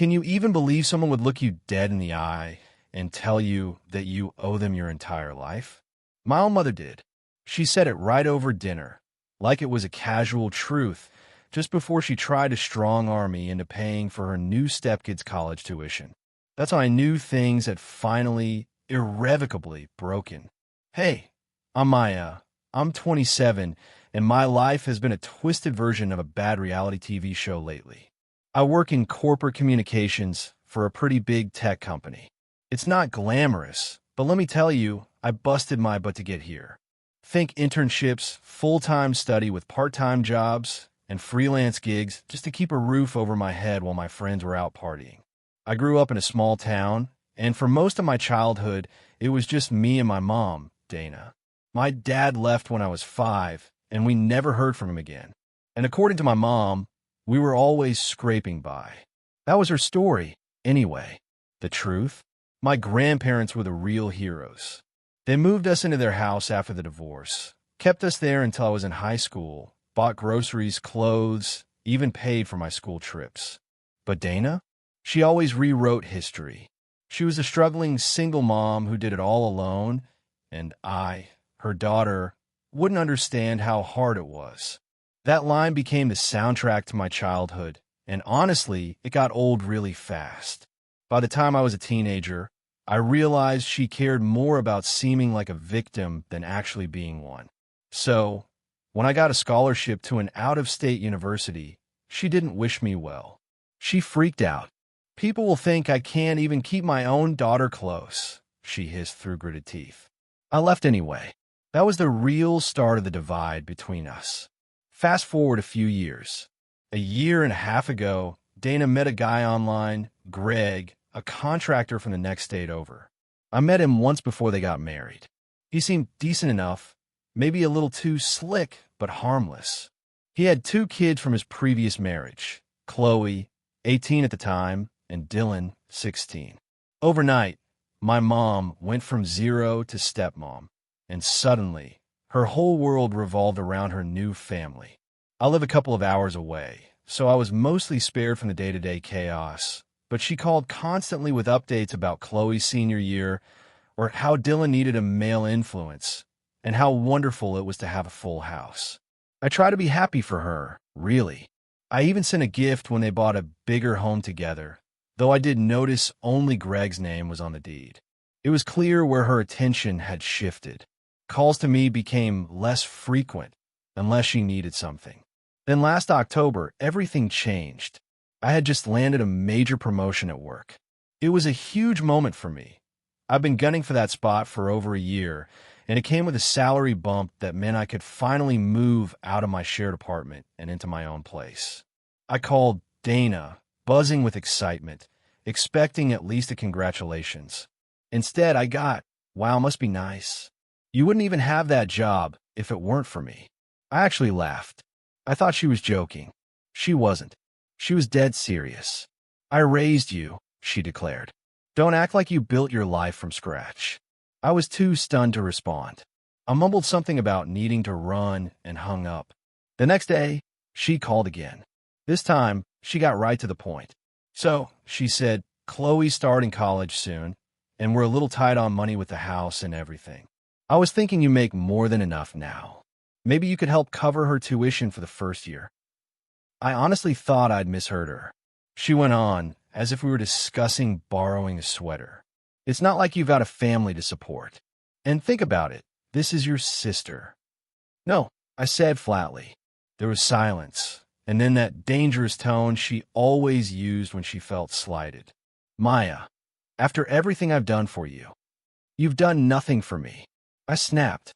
Can you even believe someone would look you dead in the eye and tell you that you owe them your entire life? My own mother did. She said it right over dinner, like it was a casual truth, just before she tried to strong-arm me into paying for her new stepkid's college tuition. That's how I knew things had finally, irrevocably broken. Hey, I'm Maya. I'm 27, and my life has been a twisted version of a bad reality TV show lately. I work in corporate communications for a pretty big tech company. It's not glamorous, but let me tell you, I busted my butt to get here. Think internships, full-time study with part-time jobs, and freelance gigs just to keep a roof over my head while my friends were out partying. I grew up in a small town, and for most of my childhood, it was just me and my mom, Dana. My dad left when I was 5, and we never heard from him again. And according to my mom, we were always scraping by. That was her story, anyway. The truth? My grandparents were the real heroes. They moved us into their house after the divorce, kept us there until I was in high school, bought groceries, clothes, even paid for my school trips. But Dana? She always rewrote history. She was a struggling single mom who did it all alone, and I, her daughter, wouldn't understand how hard it was. That line became the soundtrack to my childhood, and honestly, it got old really fast. By the time I was a teenager, I realized she cared more about seeming like a victim than actually being one. So, when I got a scholarship to an out-of-state university, she didn't wish me well. She freaked out. People will think I can't even keep my own daughter close, she hissed through gritted teeth. I left anyway. That was the real start of the divide between us. Fast forward a few years. A year and a half ago, Dana met a guy online, Greg, a contractor from the next state over. I met him once before they got married. He seemed decent enough, maybe a little too slick, but harmless. He had 2 kids from his previous marriage, Chloe, 18 at the time, and Dylan, 16. Overnight, my mom went from 0 to stepmom, and suddenly, her whole world revolved around her new family. I live a couple of hours away, so I was mostly spared from the day-to-day chaos, but she called constantly with updates about Chloe's senior year, or how Dylan needed a male influence, and how wonderful it was to have a full house. I try to be happy for her, really. I even sent a gift when they bought a bigger home together, though I did notice only Greg's name was on the deed. It was clear where her attention had shifted. Calls to me became less frequent, unless she needed something. Then last October, everything changed. I had just landed a major promotion at work. It was a huge moment for me. I've been gunning for that spot for over a year, and it came with a salary bump that meant I could finally move out of my shared apartment and into my own place. I called Dana, buzzing with excitement, expecting at least a congratulations. Instead, I got, "Wow, must be nice. You wouldn't even have that job if it weren't for me." I actually laughed. I thought she was joking. She wasn't. She was dead serious. "I raised you," she declared. "Don't act like you built your life from scratch." I was too stunned to respond. I mumbled something about needing to run and hung up. The next day, she called again. This time, she got right to the point. "So," she said, "Chloe's starting college soon, and we're a little tight on money with the house and everything. I was thinking you make more than enough now. Maybe you could help cover her tuition for the first year." I honestly thought I'd misheard her. She went on, as if we were discussing borrowing a sweater. "It's not like you've got a family to support. And think about it, this is your sister." "No," I said flatly. There was silence, and then that dangerous tone she always used when she felt slighted. "Maya, after everything I've done for you, you've done nothing for me." I snapped.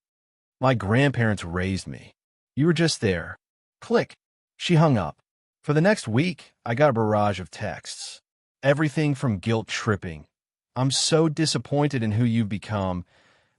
"My grandparents raised me. You were just there." Click. She hung up. For the next week, I got a barrage of texts. Everything from guilt-tripping, "I'm so disappointed in who you've become,"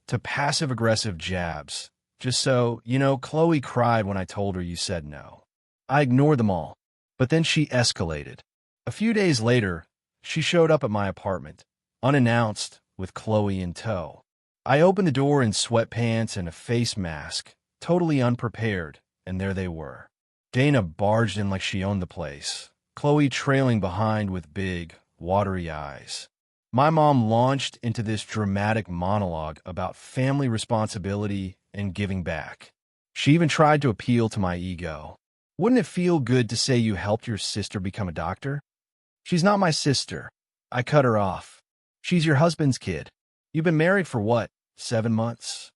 to passive-aggressive jabs. "Just so, Chloe cried when I told her you said no." I ignored them all. But then she escalated. A few days later, she showed up at my apartment, unannounced, with Chloe in tow. I opened the door in sweatpants and a face mask, totally unprepared, and there they were. Dana barged in like she owned the place. Chloe trailing behind with big, watery eyes. My mom launched into this dramatic monologue about family responsibility and giving back. She even tried to appeal to my ego. Wouldn't it feel good to say you helped your sister become a doctor? She's not my sister. I cut her off. She's your husband's kid. You've been married for what, 7 months?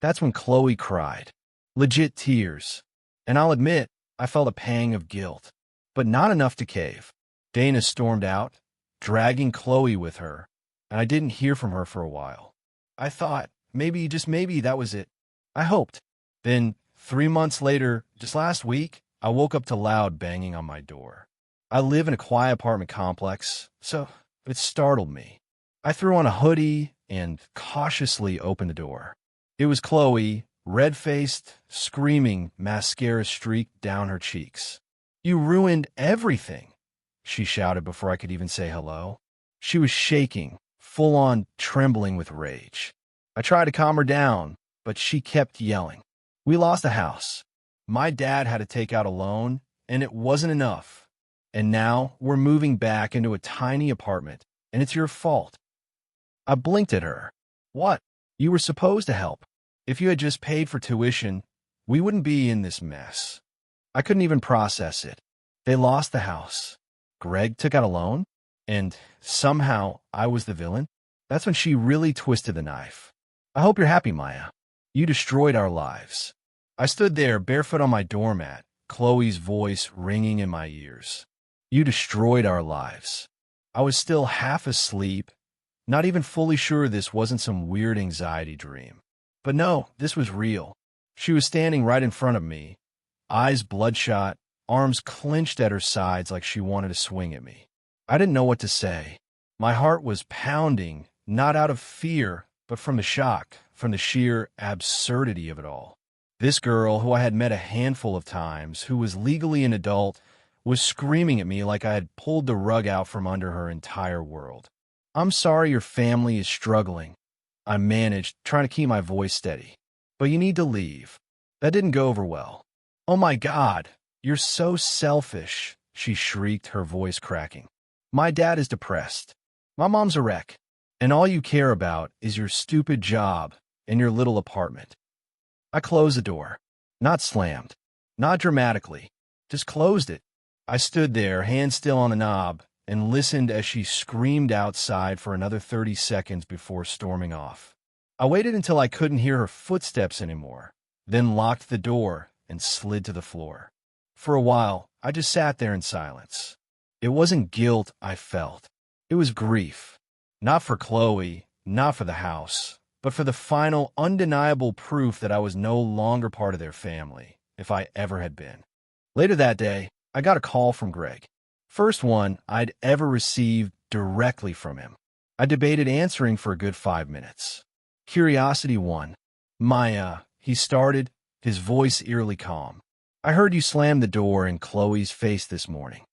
That's when Chloe cried. Legit tears. And I'll admit, I felt a pang of guilt. But not enough to cave. Dana stormed out, dragging Chloe with her, and I didn't hear from her for a while. I thought, maybe, just maybe, that was it. I hoped. Then, 3 months later, just last week, I woke up to loud banging on my door. I live in a quiet apartment complex, so it startled me. I threw on a hoodie and cautiously opened the door. It was Chloe, red-faced, screaming, mascara streaked down her cheeks. "You ruined everything," she shouted before I could even say hello. She was shaking, full-on trembling with rage. I tried to calm her down, but she kept yelling. "We lost the house. My dad had to take out a loan, and it wasn't enough. And now we're moving back into a tiny apartment, and it's your fault." I blinked at her. "What? You were supposed to help. If you had just paid for tuition, we wouldn't be in this mess." I couldn't even process it. They lost the house. Greg took out a loan, and somehow I was the villain. That's when she really twisted the knife. "I hope you're happy, Maya. You destroyed our lives." I stood there barefoot on my doormat, Chloe's voice ringing in my ears. "You destroyed our lives." I was still half asleep, not even fully sure this wasn't some weird anxiety dream. But no, this was real. She was standing right in front of me, eyes bloodshot, arms clenched at her sides like she wanted to swing at me. I didn't know what to say. My heart was pounding, not out of fear, but from the shock, from the sheer absurdity of it all. This girl, who I had met a handful of times, who was legally an adult, was screaming at me like I had pulled the rug out from under her entire world. "I'm sorry your family is struggling," I managed, trying to keep my voice steady. "But you need to leave." That didn't go over well. "Oh my God, you're so selfish," she shrieked, her voice cracking. "My dad is depressed. My mom's a wreck. And all you care about is your stupid job and your little apartment." I closed the door. Not slammed. Not dramatically. Just closed it. I stood there, hand still on the knob, and listened as she screamed outside for another 30 seconds before storming off. I waited until I couldn't hear her footsteps anymore, then locked the door and slid to the floor. For a while, I just sat there in silence. It wasn't guilt I felt. It was grief. Not for Chloe, not for the house, but for the final, undeniable proof that I was no longer part of their family, if I ever had been. Later that day, I got a call from Greg. First one I'd ever received directly from him. I debated answering for a good 5 minutes. Curiosity won. "Maya," he started, his voice eerily calm. "I heard you slam the door in Chloe's face this morning."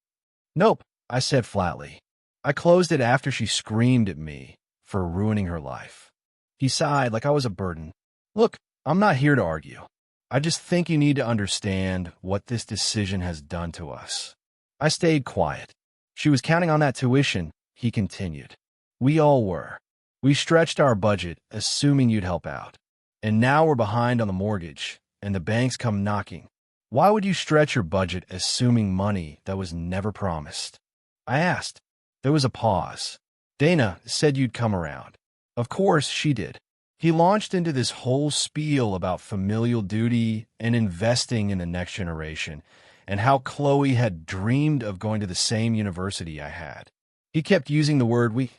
"Nope," I said flatly. "I closed it after she screamed at me for ruining her life." He sighed like I was a burden. "Look, I'm not here to argue. I just think you need to understand what this decision has done to us." I stayed quiet. "She was counting on that tuition," he continued. "We all were. We stretched our budget, assuming you'd help out. And now we're behind on the mortgage, and the banks come knocking. Why would you stretch your budget assuming money that was never promised?" I asked. There was a pause. "Dana said you'd come around." Of course she did. He launched into this whole spiel about familial duty and investing in the next generation, and how Chloe had dreamed of going to the same university I had. He kept using the word "we,"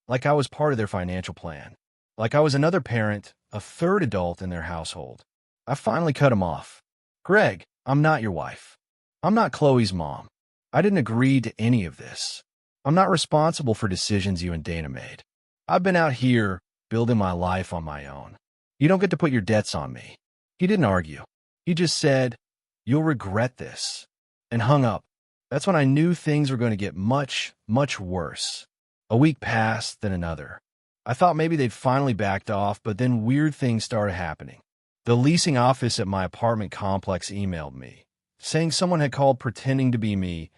like I was part of their financial plan, like I was another parent, a third adult in their household. I finally cut him off. "Greg, I'm not your wife. I'm not Chloe's mom. I didn't agree to any of this. I'm not responsible for decisions you and Dana made. I've been out here building my life on my own. You don't get to put your debts on me." He didn't argue. He just said, "You'll regret this," and hung up. That's when I knew things were going to get much, much worse. A week passed, then another. I thought maybe they'd finally backed off, but then weird things started happening. The leasing office at my apartment complex emailed me, saying someone had called pretending to be me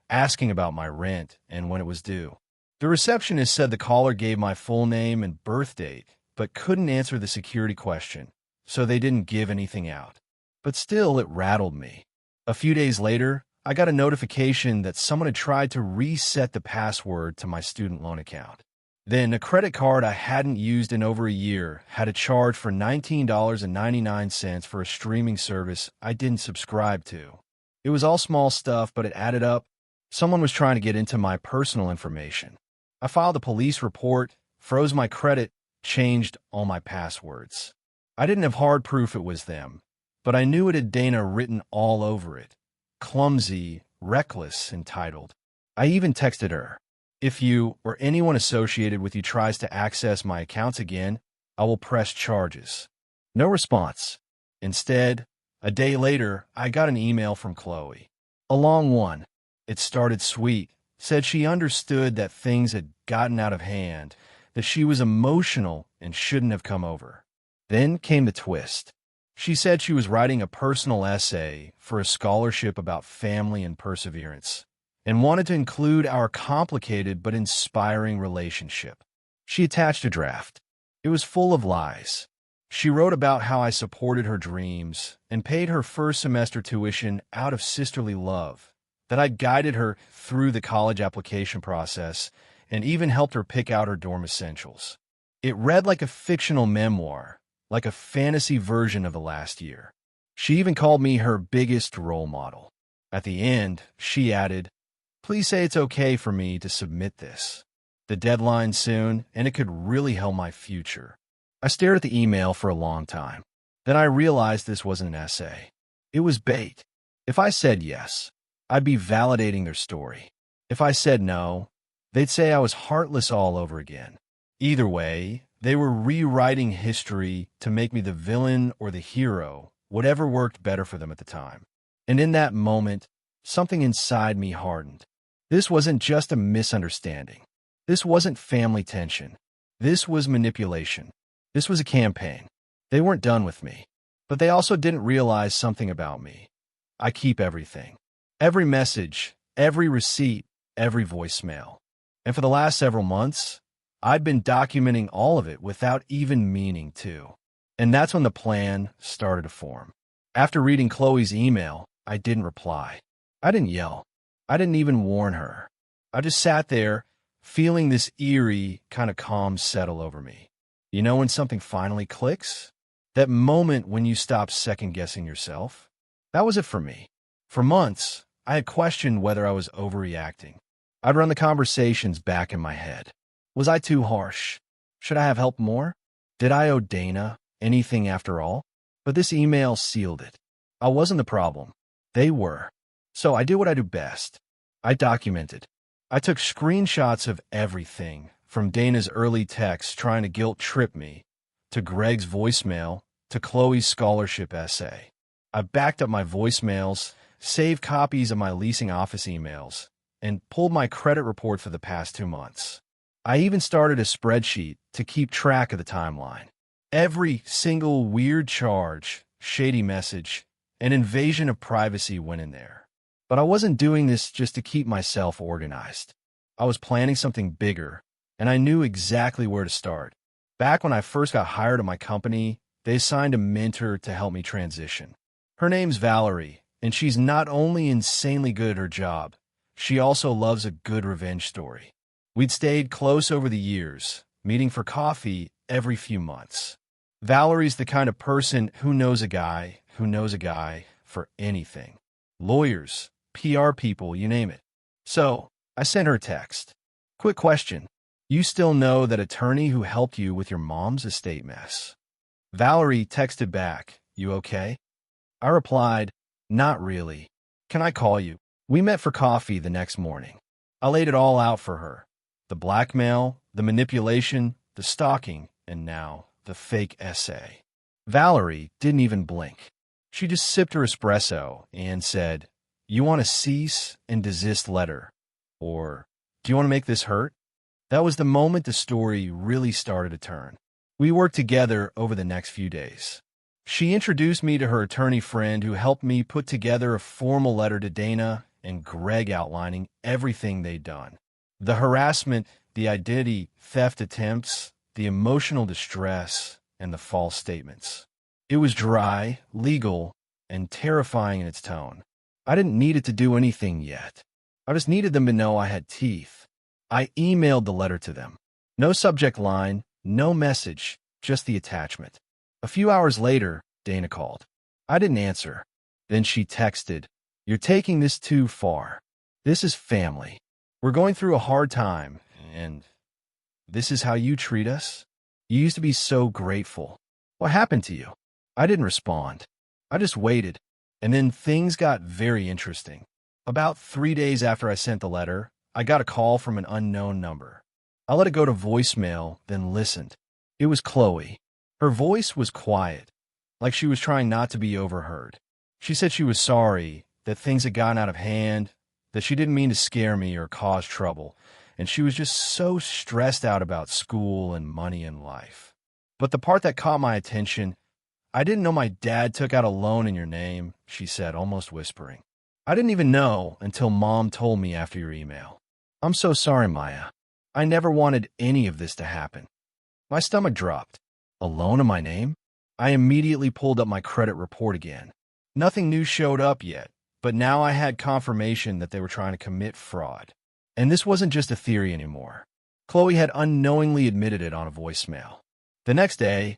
asking about my rent and when it was due. The receptionist said the caller gave my full name and birth date, but couldn't answer the security question, so they didn't give anything out. But still, it rattled me. A few days later, I got a notification that someone had tried to reset the password to my student loan account. Then a credit card I hadn't used in over a year had a charge for $19.99 for a streaming service I didn't subscribe to. It was all small stuff, but it added up. Someone was trying to get into my personal information. I filed a police report, froze my credit, changed all my passwords. I didn't have hard proof it was them, but I knew it had Dana written all over it. Clumsy, reckless, entitled. I even texted her, "If you or anyone associated with you tries to access my accounts again, I will press charges." No response. Instead, a day later, I got an email from Chloe. A long one. It started sweet, said she understood that things had gotten out of hand, that she was emotional and shouldn't have come over. Then came the twist. She said she was writing a personal essay for a scholarship about family and perseverance, and wanted to include our complicated but inspiring relationship. She attached a draft. It was full of lies. She wrote about how I supported her dreams and paid her first semester tuition out of sisterly love, that I'd guided her through the college application process and even helped her pick out her dorm essentials. It read like a fictional memoir, like a fantasy version of the last year. She even called me her biggest role model. At the end, she added, "Please say it's okay for me to submit this. The deadline's soon, and it could really help my future." I stared at the email for a long time. Then I realized this wasn't an essay. It was bait. If I said yes, I'd be validating their story. If I said no, they'd say I was heartless all over again. Either way, they were rewriting history to make me the villain or the hero, whatever worked better for them at the time. And in that moment, something inside me hardened. This wasn't just a misunderstanding. This wasn't family tension. This was manipulation. This was a campaign. They weren't done with me, but they also didn't realize something about me. I keep everything. Every message, every receipt, every voicemail. And for the last several months, I'd been documenting all of it without even meaning to. And that's when the plan started to form. After reading Chloe's email, I didn't reply. I didn't yell. I didn't even warn her. I just sat there, feeling this eerie kind of calm settle over me. You know when something finally clicks? That moment when you stop second-guessing yourself? That was it for me. For months, I had questioned whether I was overreacting. I'd run the conversations back in my head. Was I too harsh? Should I have helped more? Did I owe Dana anything after all? But this email sealed it. I wasn't the problem. They were. So I did what I do best. I documented. I took screenshots of everything, from Dana's early texts trying to guilt trip me, to Greg's voicemail, to Chloe's scholarship essay. I backed up my voicemails, saved copies of my leasing office emails, and pulled my credit report for the past 2 months. I even started a spreadsheet to keep track of the timeline. Every single weird charge, shady message, and invasion of privacy went in there. But I wasn't doing this just to keep myself organized. I was planning something bigger, and I knew exactly where to start. Back when I first got hired at my company, they assigned a mentor to help me transition. Her name's Valerie, and she's not only insanely good at her job, she also loves a good revenge story. We'd stayed close over the years, meeting for coffee every few months. Valerie's the kind of person who knows a guy for anything. Lawyers, PR people, you name it. So, I sent her a text. Quick question. You still know that attorney who helped you with your mom's estate mess? Valerie texted back, "You okay?" I replied, "Not really. Can I call you?" We met for coffee the next morning. I laid it all out for her. The blackmail, the manipulation, the stalking, and now the fake essay. Valerie didn't even blink. She just sipped her espresso and said, "You want a cease and desist letter? Or, do you want to make this hurt?" That was the moment the story really started to turn. We worked together over the next few days. She introduced me to her attorney friend who helped me put together a formal letter to Dana and Greg outlining everything they'd done. The harassment, the identity theft attempts, the emotional distress, and the false statements. It was dry, legal, and terrifying in its tone. I didn't need it to do anything yet. I just needed them to know I had teeth. I emailed the letter to them. No subject line, no message, just the attachment. A few hours later, Dana called. I didn't answer. Then she texted, "You're taking this too far. This is family. We're going through a hard time, and this is how you treat us? You used to be so grateful. What happened to you?" I didn't respond. I just waited, and then things got very interesting. About 3 days after I sent the letter, I got a call from an unknown number. I let it go to voicemail, then listened. It was Chloe. Her voice was quiet, like she was trying not to be overheard. She said she was sorry, that things had gotten out of hand, that she didn't mean to scare me or cause trouble, and she was just so stressed out about school and money and life. But the part that caught my attention, "I didn't know my dad took out a loan in your name," she said, almost whispering. "I didn't even know until Mom told me after your email. I'm so sorry, Maya. I never wanted any of this to happen." My stomach dropped. A loan in my name? I immediately pulled up my credit report again. Nothing new showed up yet, but now I had confirmation that they were trying to commit fraud. And this wasn't just a theory anymore. Chloe had unknowingly admitted it on a voicemail. The next day,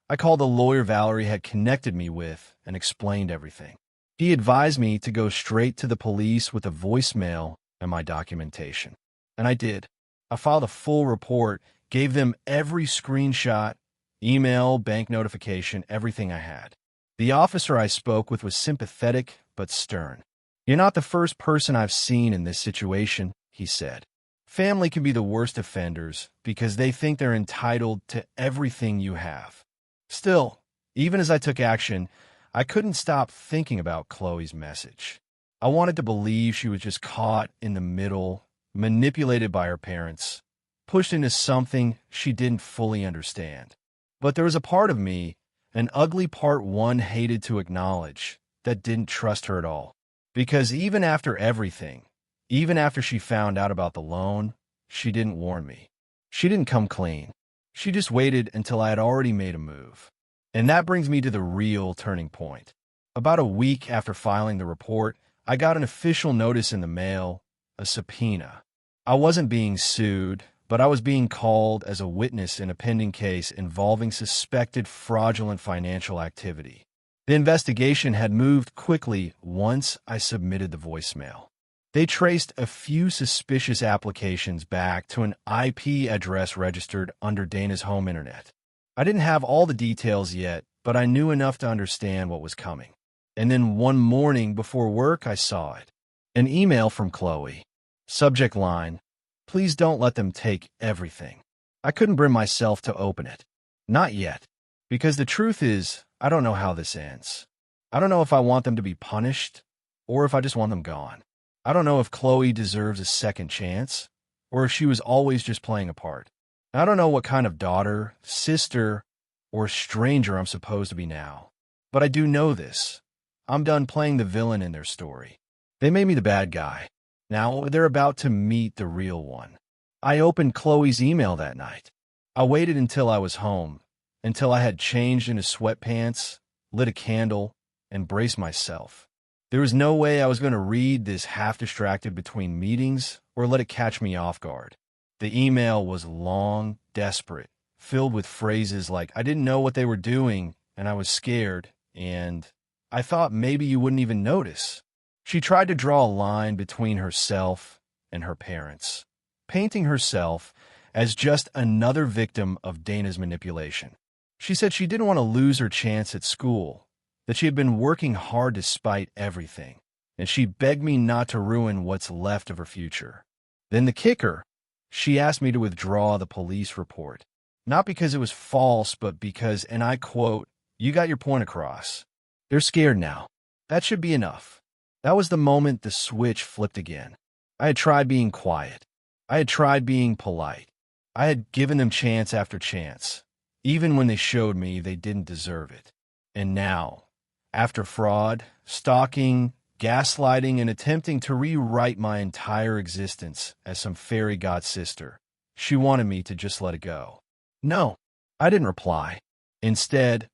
I called the lawyer Valerie had connected me with and explained everything. He advised me to go straight to the police with a voicemail and my documentation. And I did. I filed a full report, gave them every screenshot, email, bank notification, everything I had. The officer I spoke with was sympathetic but stern. "You're not the first person I've seen in this situation," he said. "Family can be the worst offenders because they think they're entitled to everything you have." Still, even as I took action, I couldn't stop thinking about Chloe's message. I wanted to believe she was just caught in the middle, manipulated by her parents, pushed into something she didn't fully understand. But there was a part of me, an ugly part one hated to acknowledge, that didn't trust her at all. Because even after everything, even after she found out about the loan, she didn't warn me. She didn't come clean. She just waited until I had already made a move. And that brings me to the real turning point. About a week after filing the report, I got an official notice in the mail, a subpoena. I wasn't being sued, but I was being called as a witness in a pending case involving suspected fraudulent financial activity. The investigation had moved quickly once I submitted the voicemail. They traced a few suspicious applications back to an IP address registered under Dana's home internet. I didn't have all the details yet, but I knew enough to understand what was coming. And then one morning before work, I saw it. An email from Chloe. Subject line, "Please don't let them take everything." I couldn't bring myself to open it. Not yet. Because the truth is, I don't know how this ends. I don't know if I want them to be punished, or if I just want them gone. I don't know if Chloe deserves a second chance, or if she was always just playing a part. I don't know what kind of daughter, sister, or stranger I'm supposed to be now. But I do know this. I'm done playing the villain in their story. They made me the bad guy. Now they're about to meet the real one. I opened Chloe's email that night. I waited until I was home, until I had changed into sweatpants, lit a candle, and braced myself. There was no way I was going to read this half-distracted between meetings or let it catch me off guard. The email was long, desperate, filled with phrases like, "I didn't know what they were doing, and I was scared," and "I thought maybe you wouldn't even notice." She tried to draw a line between herself and her parents, painting herself as just another victim of Dana's manipulation. She said she didn't want to lose her chance at school, that she had been working hard despite everything, and she begged me not to ruin what's left of her future. Then the kicker, she asked me to withdraw the police report, not because it was false, but because, and I quote, "You got your point across. They're scared now. That should be enough." That was the moment the switch flipped again. I had tried being quiet. I had tried being polite. I had given them chance after chance, even when they showed me they didn't deserve it. And now, after fraud, stalking, gaslighting and attempting to rewrite my entire existence as some fairy god sister. She wanted me to just let it go. No, I didn't reply. Instead,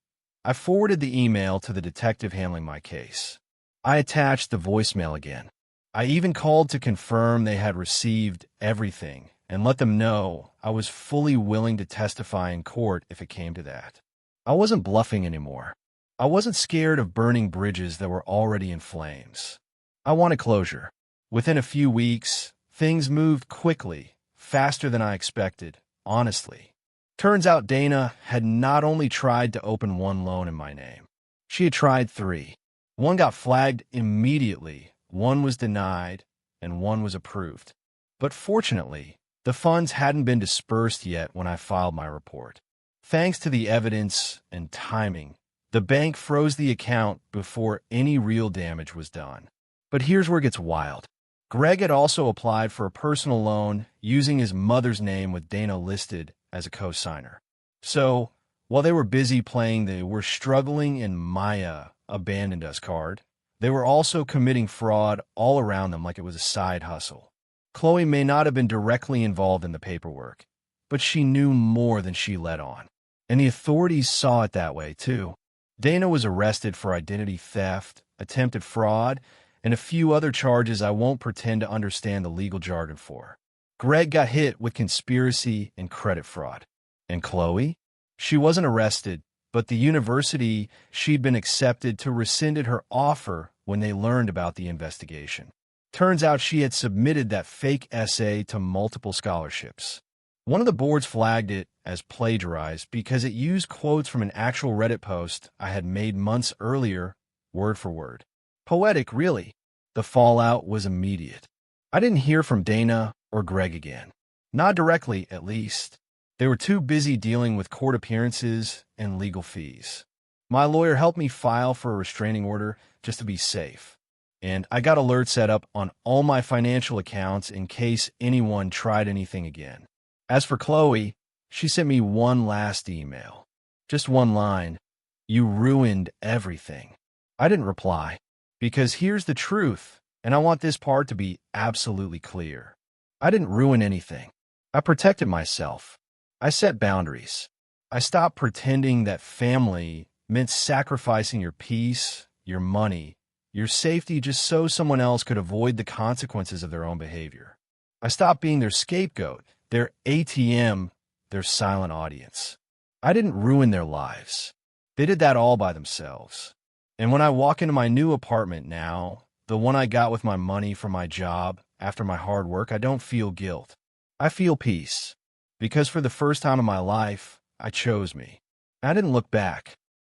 I forwarded the email to the detective handling my case. I attached the voicemail again. I even called to confirm they had received everything and let them know I was fully willing to testify in court if it came to that. I wasn't bluffing anymore. I wasn't scared of burning bridges that were already in flames. I wanted closure. Within a few weeks, things moved quickly, faster than I expected, honestly. Turns out Dana had not only tried to open one loan in my name. She had tried 3. One got flagged immediately, one was denied, and one was approved. But fortunately, the funds hadn't been dispersed yet when I filed my report. Thanks to the evidence and timing, the bank froze the account before any real damage was done. But here's where it gets wild. Greg had also applied for a personal loan using his mother's name with Dana listed as a co-signer. So, while they were busy playing the "we're struggling and Maya abandoned us" card, they were also committing fraud all around them like it was a side hustle. Chloe may not have been directly involved in the paperwork, but she knew more than she let on. And the authorities saw it that way, too. Dana was arrested for identity theft, attempted fraud, and a few other charges I won't pretend to understand the legal jargon for. Greg got hit with conspiracy and credit fraud. And Chloe? She wasn't arrested, but the university she'd been accepted to rescinded her offer when they learned about the investigation. Turns out she had submitted that fake essay to multiple scholarships. One of the boards flagged it as plagiarized because it used quotes from an actual Reddit post I had made months earlier, word for word. Poetic, really. The fallout was immediate. I didn't hear from Dana or Greg again. Not directly, at least. They were too busy dealing with court appearances and legal fees. My lawyer helped me file for a restraining order just to be safe. And I got alerts set up on all my financial accounts in case anyone tried anything again. As for Chloe, she sent me one last email. Just one line. "You ruined everything." I didn't reply, because here's the truth, and I want this part to be absolutely clear. I didn't ruin anything. I protected myself. I set boundaries. I stopped pretending that family meant sacrificing your peace, your money, your safety just so someone else could avoid the consequences of their own behavior. I stopped being their scapegoat, their ATM, their silent audience. I didn't ruin their lives. They did that all by themselves. And when I walk into my new apartment now, the one I got with my money from my job after my hard work, I don't feel guilt. I feel peace. Because for the first time in my life, I chose me. I didn't look back.